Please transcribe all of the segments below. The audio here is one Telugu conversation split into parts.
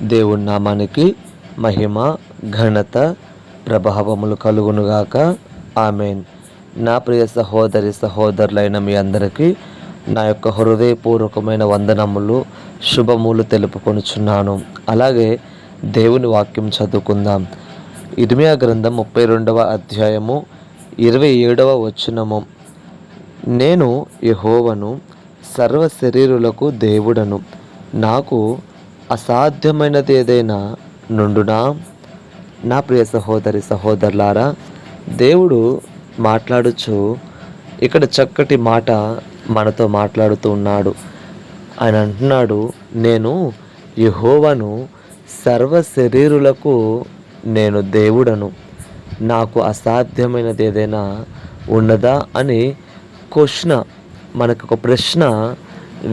దేవుని నామానికి మహిమ, ఘనత, ప్రభావములు కలుగునుగాక. ఆమెన్. నా ప్రియ సహోదరి సహోదరులైన మీ అందరికీ నా యొక్క హృదయపూర్వకమైన వందనములు, శుభములు తెలుపుకొనుచున్నాను. అలాగే దేవుని వాక్యం చదువుకుందాం. ఇర్మియా గ్రంథం 32వ అధ్యాయము 27వ వచనము. నేను యెహోవాను, సర్వ శరీరులకు దేవుడను, నాకు అసాధ్యమైనది ఏదైనా నుండునా? నా ప్రియ సహోదరి సహోదరులారా, దేవుడు మాట్లాడుచు ఇక్కడ చక్కటి మాట మనతో మాట్లాడుతూ ఉన్నాడు. ఆయన అంటున్నాడు, నేను యెహోవాను, సర్వ శరీరులకు నేను దేవుడను, నాకు అసాధ్యమైనది ఏదైనా ఉన్నదా అని మనకు ఒక ప్రశ్న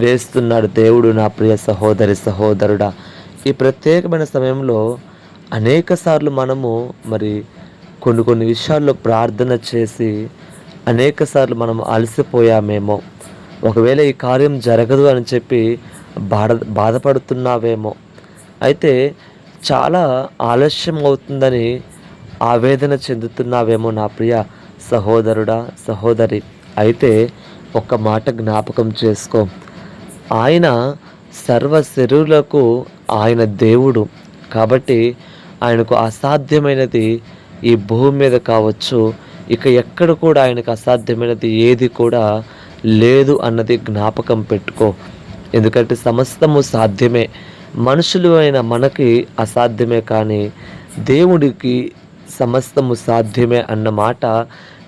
వేస్తున్నాడు దేవుడు. నా ప్రియ సహోదరి సహోదరుడా, ఈ ప్రత్యేకమైన సమయంలో అనేక సార్లు మనము కొన్ని విషయాల్లో ప్రార్థన చేసి అనేక సార్లు మనం అలసిపోయామేమో, ఒకవేళ ఈ కార్యం జరగదు అని చెప్పి బాధపడుతున్నావేమో, అయితే చాలా ఆలస్యం అవుతుందని ఆవేదన చెందుతున్నావేమో నా ప్రియ సహోదరుడా సహోదరి. అయితే ఒక్క మాట జ్ఞాపకం చేసుకో, ఆయన సర్వ శరీరులకు ఆయన దేవుడు కాబట్టి ఆయనకు అసాధ్యమైనది ఈ భూమి మీద కావచ్చు, ఇక ఎక్కడ కూడా ఆయనకు అసాధ్యమైనది ఏది కూడా లేదు అన్నది జ్ఞాపకం పెట్టుకో. ఎందుకంటే సమస్తము సాధ్యమే. మనుషులు అయిన మనకి అసాధ్యమే, కానీ దేవుడికి సమస్తము సాధ్యమే అన్న మాట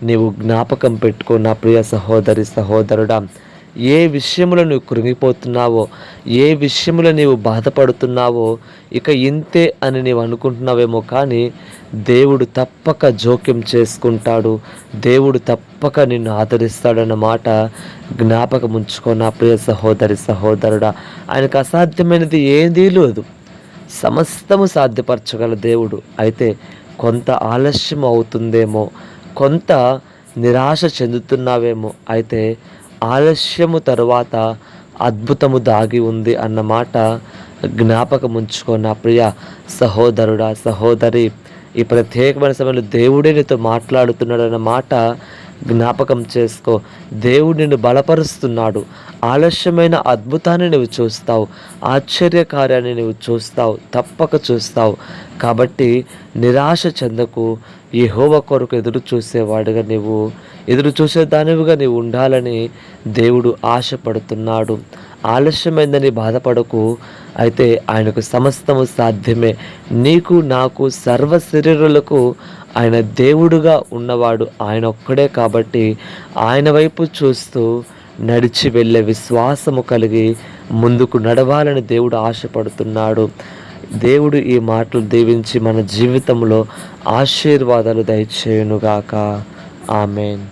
నీవు జ్ఞాపకం పెట్టుకో. నా ప్రియ సహోదరి సహోదరుడా, ఏ విషయంలో నువ్వు కృంగిపోతున్నావో, ఏ విషయంలో నీవు బాధపడుతున్నావో, ఇక ఇంతే అని నీవు అనుకుంటున్నావేమో, కానీ దేవుడు తప్పక జోక్యం చేసుకుంటాడు, దేవుడు తప్పక నిన్ను ఆదరిస్తాడన్న మాట జ్ఞాపకం ఉంచుకో. నా ప్రియ సహోదరి సహోదరుడా, ఆయనకు అసాధ్యమైనది ఏదీ లేదు, సమస్తము సాధ్యపరచగల దేవుడు. అయితే కొంత ఆలస్యం అవుతుందేమో, కొంత నిరాశ చెందుతున్నావేమో, అయితే ఆలస్యము తరువాత అద్భుతము దాగి ఉంది అన్నమాట జ్ఞాపకం ఉంచుకో. నా ప్రియ సహోదరుడా సహోదరి, ఈ ప్రత్యేకమైన సమయంలో దేవుడే నీతో మాట్లాడుతున్నాడు అన్నమాట జ్ఞాపకం చేసుకో. దేవుడు నిన్ను బలపరుస్తున్నాడు. ఆలస్యమైన అద్భుతాన్ని నువ్వు చూస్తావు, ఆశ్చర్యకార్యాన్ని నువ్వు చూస్తావు, తప్పక చూస్తావు. కాబట్టి నిరాశ చెందకు. యెహోవా కొరకు ఎదురు చూసేవాడుగా ఎదురు చూసేదానివిగా నీవు ఉండాలని దేవుడు ఆశపడుతున్నాడు. ఆలస్యమైందని బాధపడకు. అయితే ఆయనకు సమస్తము సాధ్యమే. నీకు నాకు సర్వ శరీరులకు ఆయన దేవుడుగా ఉన్నవాడు ఆయన ఒక్కడే. కాబట్టి ఆయన వైపు చూస్తూ నడిచి వెళ్ళే విశ్వాసము కలిగి ముందుకు నడవాలని దేవుడు ఆశపడుతున్నాడు. దేవుడు ఈ మాటలు దీవించి మన జీవితంలో ఆశీర్వాదాలు దయచేయునుగాక. ఆమెన్.